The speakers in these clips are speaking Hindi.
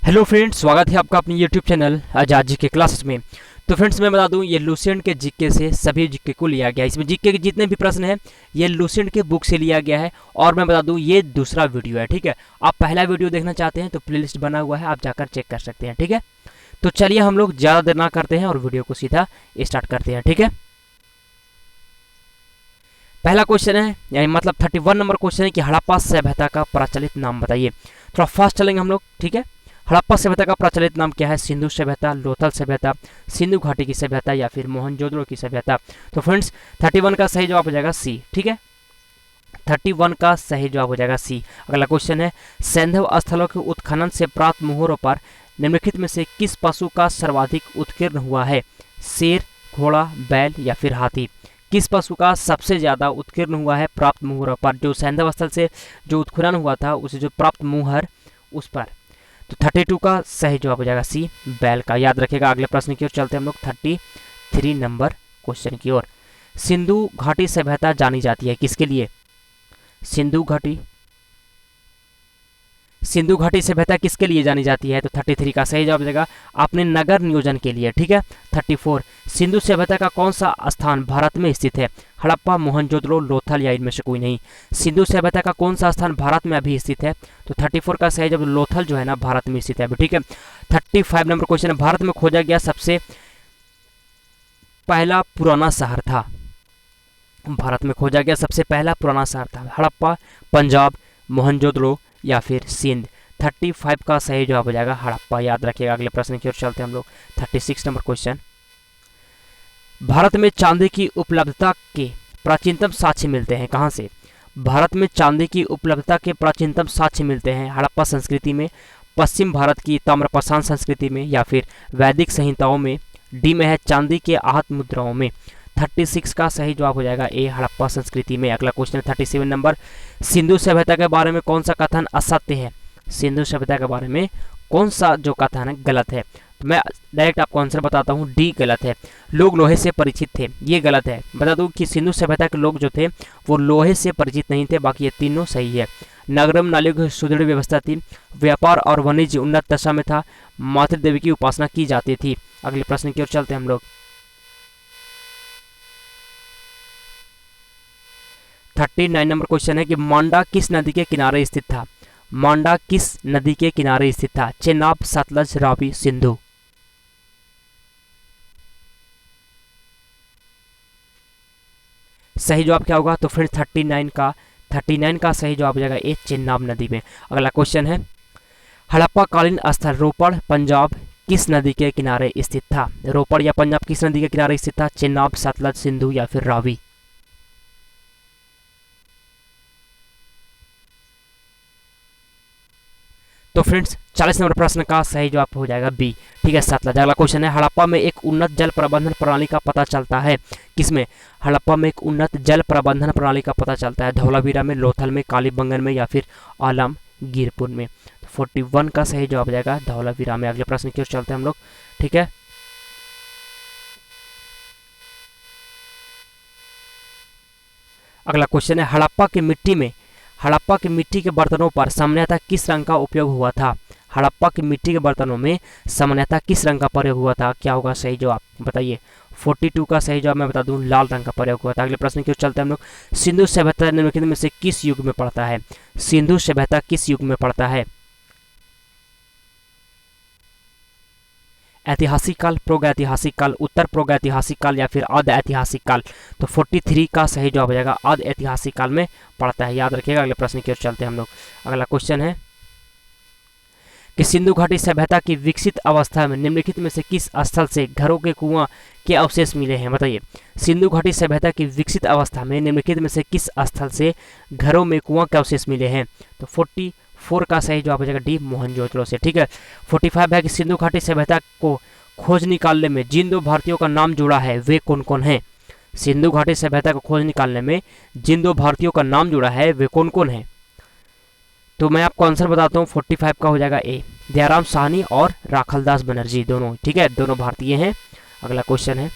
हेलो फ्रेंड्स, स्वागत है आपका अपने यूट्यूब चैनल आजाद जी के क्लासेस में। तो फ्रेंड्स मैं बता दूं, ये लुसेंट के जीके से सभी जीके को लिया गया है। इसमें जीके के जितने भी प्रश्न हैं ये लुसेंट के बुक से लिया गया है। और मैं बता दूं ये दूसरा वीडियो है, ठीक है। आप पहला वीडियो देखना चाहते हैं तो प्लेलिस्ट बना हुआ है, आप जाकर चेक कर सकते हैं, ठीक है। तो चलिए हम लोग ज़्यादा देर ना करते हैं और वीडियो को सीधा स्टार्ट करते हैं, ठीक है। पहला क्वेश्चन है, यानी मतलब 31 नंबर क्वेश्चन है कि हड़प्पा सभ्यता का प्रचलित नाम बताइए। थोड़ा फास्ट चलेंगे हम लोग, ठीक है। हड़प्पा सभ्यता का प्रचलित नाम क्या है? सिंधु सभ्यता, लोथल सभ्यता, सिंधु घाटी की सभ्यता या फिर मोहनजोदड़ो की सभ्यता। तो फ्रेंड्स 31 का सही जवाब हो जाएगा सी, ठीक है। 31 का सही जवाब हो जाएगा सी। अगला क्वेश्चन है, सैंधव स्थलों के उत्खनन से प्राप्त मोहरों पर निम्नलिखित में से किस पशु का सर्वाधिक उत्कीर्ण हुआ है? शेर, घोड़ा, बैल या फिर हाथी। किस पशु का सबसे ज्यादा उत्कीर्ण हुआ है प्राप्त मोहरों पर? जो सैंधव स्थल से जो उत्खनन हुआ था उसे जो प्राप्त मोहर उस पर। तो 32 का सही जवाब हो जाएगा सी, बैल का। याद रखिएगा। अगले प्रश्न की ओर चलते हैं हम लोग 33 नंबर क्वेश्चन की ओर। सिंधु घाटी सभ्यता जानी जाती है किसके लिए? सिंधु घाटी सभ्यता किसके लिए जानी जाती है? तो 33 का सही जवाब देगा आपने नगर नियोजन के लिए, ठीक है। 34, सिंधु सभ्यता का कौन सा स्थान भारत में स्थित है? हड़प्पा, मोहनजोदड़ो, लोथल या इनमें से कोई नहीं। सिंधु सभ्यता का कौन सा स्थान भारत में अभी स्थित है? तो 34 का सही जवाब लोथल जो है ना भारत में स्थित है अभी, ठीक है। 35 नंबर क्वेश्चन है, भारत में खोजा गया सबसे पहला पुराना शहर था। भारत में खोजा गया सबसे पहला पुराना शहर था हड़प्पा, पंजाब, मोहनजोदड़ो या फिर सिंध। 35 का सही जवाब हो जाएगा हड़प्पा। याद रखिएगा। अगले प्रश्न की ओर चलते हैं हम लोग 36 नंबर क्वेश्चन। भारत में चांदी की उपलब्धता के प्राचीनतम साक्ष्य मिलते हैं कहाँ से? भारत में चांदी की उपलब्धता के प्राचीनतम साक्ष्य मिलते हैं हड़प्पा संस्कृति में, पश्चिम भारत की ताम्रपाषाण संस्कृति में या फिर वैदिक संहिताओं में। डी में है चांदी के आहत मुद्राओं में। 36 का सही जवाब हो जाएगा ए, हड़प्पा संस्कृति में। अगला क्वेश्चन 37 नंबर, सिंधु सभ्यता के बारे में कौन सा कथन असत्य है? सिंधु सभ्यता के बारे में कौन सा जो कथन है गलत है? तो मैं डायरेक्ट आपको आंसर बताता हूँ, डी गलत है। लोग लोहे से परिचित थे, ये गलत है। बता दूं कि सिंधु सभ्यता के लोग जो थे वो लोहे से परिचित नहीं थे, बाकी ये तीनों सही है। नगरम नालियों की सुदृढ़ व्यवस्था थी, व्यापार और वाणिज्य उन्नत दशा में था, मातृ देवी की उपासना की जाती थी। अगले प्रश्न की ओर चलते हैं हम लोग 39 नंबर क्वेश्चन है कि मांडा किस नदी के किनारे स्थित था? मांडा किस नदी के किनारे स्थित था? चेनाब, सतलज, रावी, सिंधु। सही जवाब क्या होगा? तो फ्रेंड्स 39 का सही जवाब हो जाएगा ए, चेनाब नदी में। अगला क्वेश्चन है, हड़प्पा कालीन स्थल रोपड़, पंजाब किस नदी के किनारे स्थित था? रोपड़ या पंजाब किस नदी के किनारे स्थित था? चेनाब, सतलज, सिंधु या फिर रावी। तो फ्रेंड्स 40 नंबर प्रश्न का सही जवाब हो जाएगा बी, ठीक है, सतलज। अगला क्वेश्चन है, हड़प्पा में एक उन्नत जल प्रबंधन प्रणाली का पता चलता है किसमें? हड़प्पा में एक उन्नत जल प्रबंधन प्रणाली का पता चलता है धौलावीरा में, लोथल में, कालीबंगन में या फिर आलमगीरपुर में। तो 41 का सही जवाब हो जाएगा धौलावीरा में। अगले प्रश्न की ओर चलते हैं हम लोग, ठीक है। अगला क्वेश्चन है, हड़प्पा की मिट्टी के बर्तनों पर सामान्यतः किस रंग का उपयोग हुआ था? हड़प्पा की मिट्टी के बर्तनों में सामान्यतः किस रंग का प्रयोग हुआ था? क्या होगा सही जवाब बताइए? 42 का सही जवाब मैं बता दूं लाल रंग का प्रयोग हुआ था। अगले प्रश्न की ओर चलते हैं हम लोग, सिंधु सभ्यता निम्नलिखित में से किस युग में पड़ता है? सिंधु सभ्यता किस युग में पड़ता है? ऐतिहासिक काल, प्रागैतिहासिक काल, उत्तर प्रागैतिहासिक काल या फिर अर्ध ऐतिहासिक काल। तो 43 का सही जवाब हो जाएगा अर्ध ऐतिहासिक काल में पड़ता है। याद रखिएगा। अगले प्रश्न की ओर चलते हैं हम लोग। अगला क्वेश्चन है कि सिंधु घाटी सभ्यता की विकसित अवस्था में निम्नलिखित में से किस स्थल से घरों के कुआं के अवशेष मिले हैं? बताइए। सिंधु घाटी सभ्यता की विकसित अवस्था में निम्नलिखित में से किस स्थल से घरों में कुआं के अवशेष मिले हैं? तो 44 का सही जवाब हो जाएगा डी, मोहनजोदड़ो से, ठीक है। 45 है कि सिंधु घाटी सभ्यता को खोज निकालने में जिन दो भारतीयों का नाम जुड़ा है वे कौन कौन हैं? सिंधु घाटी सभ्यता को खोज निकालने में जिन दो भारतीयों का नाम जुड़ा है वे कौन कौन हैं? तो मैं आपको आंसर बताता हूँ। 45 का हो जाएगा ए, दयाराम साहनी और राखलदास बनर्जी, दोनों, ठीक है, दोनों भारतीय हैं। अगला क्वेश्चन है,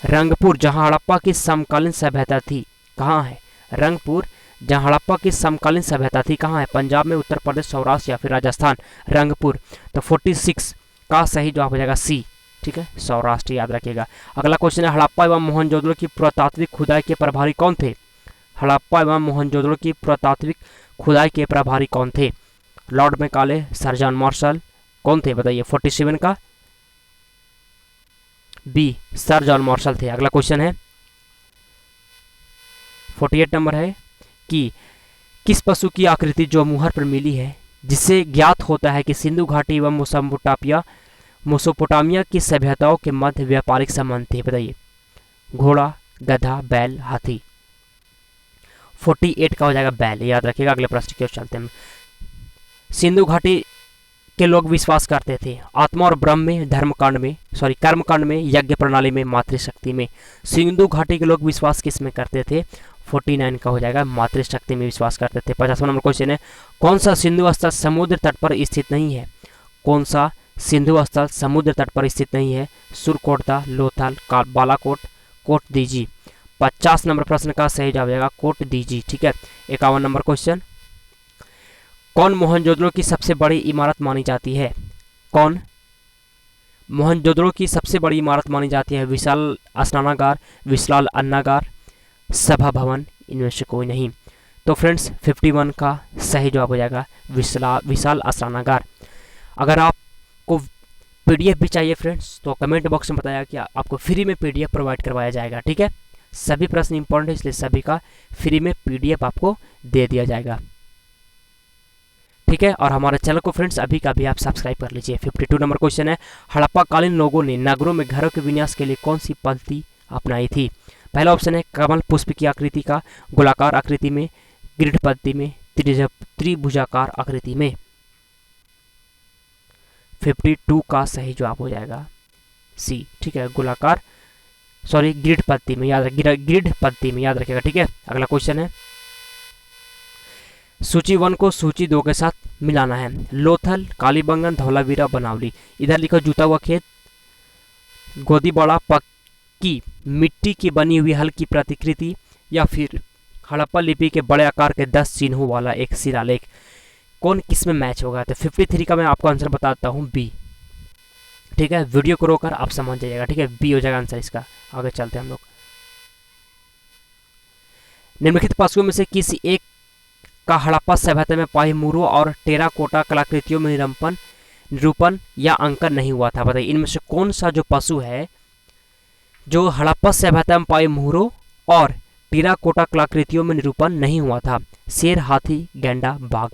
रंगपुर जहां हड़प्पा की समकालीन सभ्यता थी कहाँ है? रंगपुर जहाँ हड़प्पा की समकालीन सभ्यता थी कहाँ है? पंजाब में, उत्तर प्रदेश, सौराष्ट्र या फिर राजस्थान, रंगपुर। तो 46 का सही जवाब हो जाएगा सी, ठीक है, सौराष्ट्र, याद रखिएगा। अगला क्वेश्चन है, हड़प्पा एवं मोहनजोदड़ो की पुरातात्विक खुदाई के प्रभारी कौन थे? हड़प्पा एवं मोहनजोदड़ो की पुरातात्विक खुदाई के प्रभारी कौन थे? Lord Macaulay, sir John Marshall, कौन थे बताइए? 47 का बी, सर जॉन मार्शल थे। अगला क्वेश्चन है 48 नंबर है कि किस पशु की आकृति जो मुहर पर मिली है जिससे ज्ञात होता है कि सिंधु घाटी एवं मोसोपोटामिया की सभ्यताओं के मध्य व्यापारिक संबंध थे? बताइए। घोड़ा, गधा, बैल, हाथी। 48 का हो जाएगा बैल, याद रखिएगा। अगले प्रश्न की ओर चलते हैं। सिंधु घाटी के लोग विश्वास करते थे आत्मा और ब्रह्म में, कर्मकांड में, यज्ञ प्रणाली में, मातृशक्ति में। सिंधु घाटी के लोग विश्वास किस में करते थे? 49 का हो जाएगा मातृशक्ति में विश्वास करते थे। 50वां नंबर क्वेश्चन है, कौन सा सिंधु स्थल समुद्र तट पर स्थित नहीं है? कौन सा सिंधु स्थल समुद्र तट पर स्थित नहीं है? सुरकोटदा, लोथल, बालाकोट, कोट दीजी। 50 नंबर प्रश्न का सही जवाब जाएगा कोट दीजी, ठीक है। 51 नंबर क्वेश्चन, कौन मोहनजोदड़ो की सबसे बड़ी इमारत मानी जाती है? कौन मोहनजोदड़ो की सबसे बड़ी इमारत मानी जाती है? विशाल स्नानागार, विशाल अन्नागार, सभा भवन, इनमें से कोई नहीं। तो फ्रेंड्स 51 का सही जवाब हो जाएगा विशाल स्नानागार। अगर आपको पीडीएफ भी चाहिए फ्रेंड्स तो कमेंट बॉक्स में बताया कि आपको फ्री में पीडीएफ प्रोवाइड करवाया जाएगा, ठीक है। सभी प्रश्न इंपॉर्टेंट है इसलिए सभी का फ्री में पीडीएफ आपको दे दिया जाएगा, ठीक है। और हमारे चैनल को फ्रेंड्स अभी का भी आप सब्सक्राइब कर लीजिए। 52 नंबर क्वेश्चन है, हड़प्पा कालीन लोगों ने नगरों में घरों के विन्यास के लिए कौन सी पद्धति अपनाई थी? पहला ऑप्शन है कमल पुष्प की आकृति का, गोलाकार आकृति में, ग्रिड पद्धति में, त्रिभुजाकार आकृति में। 52 का सही जवाब हो जाएगा सी, ठीक है, ग्रिड पद्धति में, ग्रिड पद्धति में याद रखिएगा, ठीक है। अगला क्वेश्चन है, सूची 1 को सूची 2 के साथ मिलाना है। लोथल, कालीबंगन, धौलावीरा, बनावली। इधर लिखो जूता हुआ खेत, गोदीबाड़ा, पक्की मिट्टी की बनी हुई हल्की प्रतिकृति, या फिर हड़प्पा लिपि के बड़े आकार के 10 चिन्हों वाला एक शिलालेख। कौन किस में मैच होगा? तो 53 का मैं आपको आंसर बताता हूँ बी, ठीक है। वीडियो को रोककर आप समझ जाइएगा, ठीक है, बी हो जाएगा आंसर इसका। आगे चलते हैं हम लोग। निम्नलिखित पशुओं में से किसी एक का हड़प्पा सभ्यता में पाए मूरों और टेराकोटा कलाकृतियों में निरूपण या अंकन नहीं हुआ था? बताइए इनमें से कौन सा जो पशु है जो हड़प्पा सभ्यता में पाए मूरों और टेराकोटा कलाकृतियों में निरूपण नहीं हुआ था? शेर, हाथी, गैंडा, बाघ।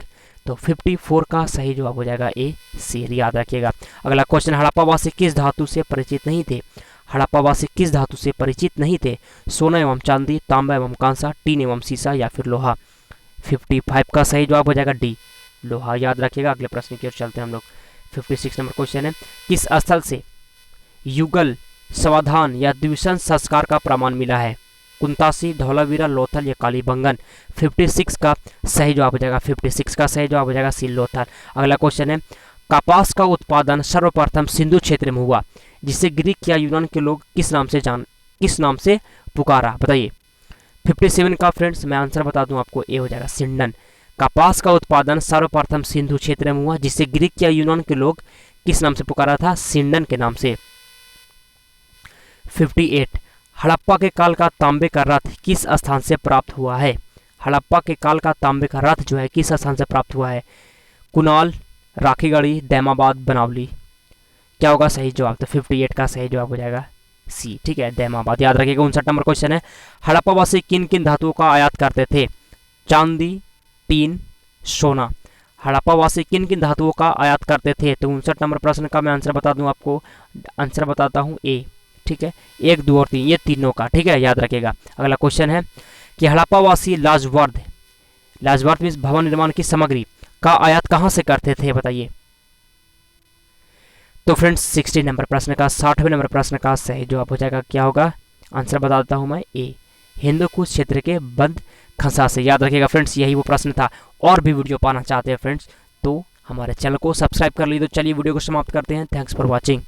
तो 54 का सही जवाब हो जाएगा ए, शेर, याद रखिएगा। अगला क्वेश्चन, हड़प्पावासी किस धातु से परिचित नहीं थे? हड़प्पावासी किस धातु से परिचित नहीं थे? सोना एवं चांदी, तांबा एवं कांसा, टीन एवं सीसा या फिर लोहा। 55 का सही जवाब हो जाएगा डी, लोहा, याद रखिएगा। अगले प्रश्न की ओर चलते हैं हम लोग। 56 नंबर क्वेश्चन है, किस स्थल से युगल, समाधान या द्विशन संस्कार का प्रमाण मिला है? कुंतासी, धौलावीरा, लोथल या कालीबंगन। 56 का सही जवाब हो जाएगा, 56 का सही जवाब हो जाएगा सी, लोथल। अगला क्वेश्चन है, कपास का उत्पादन सर्वप्रथम सिंधु क्षेत्र में हुआ जिसे ग्रीक या यूनान के लोग किस नाम से पुकारा? बताइए। 57 का फ्रेंड्स मैं आंसर बता दूं आपको, ए हो जाएगा सिंडन। कपास का उत्पादन सर्वप्रथम सिंधु क्षेत्र में हुआ जिसे ग्रीक या यूनान के लोग किस नाम से पुकारा था? सिंडन के नाम से। 58, हड़प्पा के काल का तांबे का रथ किस स्थान से प्राप्त हुआ है? हड़प्पा के काल का तांबे का रथ जो है किस स्थान से प्राप्त हुआ है? कुनाल, राखीगढ़ी, दैमाबाद, बनावली। क्या होगा सही जवाब? तो 58 का सही जवाब हो जाएगा सी, ठीक है, दैमाबाद, याद रखिएगा। 59 नंबर क्वेश्चन है, हड़प्पावासी किन किन धातुओं का आयात करते थे? चांदी, टीन, सोना। हड़प्पावासी किन किन धातुओं का आयात करते थे? तो 59 नंबर प्रश्न का मैं आंसर बता दूं आपको, आंसर बताता हूं ए, ठीक है, 1, 2 और 3 ये तीनों का, ठीक है, याद रखिएगा। अगला क्वेश्चन है कि हड़प्पावासी लाजवर्द मीन्स भवन निर्माण की सामग्री का आयात कहां से करते थे? बताइए। तो फ्रेंड्स 60 नंबर प्रश्न का 60वें नंबर प्रश्न का सही जवाब हो जाएगा, क्या होगा? आंसर बताता हूं मैं ए, हिंदुकुश क्षेत्र के बंद खंसा से। याद रखिएगा फ्रेंड्स, यही वो प्रश्न था। और भी वीडियो पाना चाहते हैं फ्रेंड्स तो हमारे चैनल को सब्सक्राइब कर लीजिए। तो चलिए वीडियो को समाप्त करते हैं। Thanks for watching.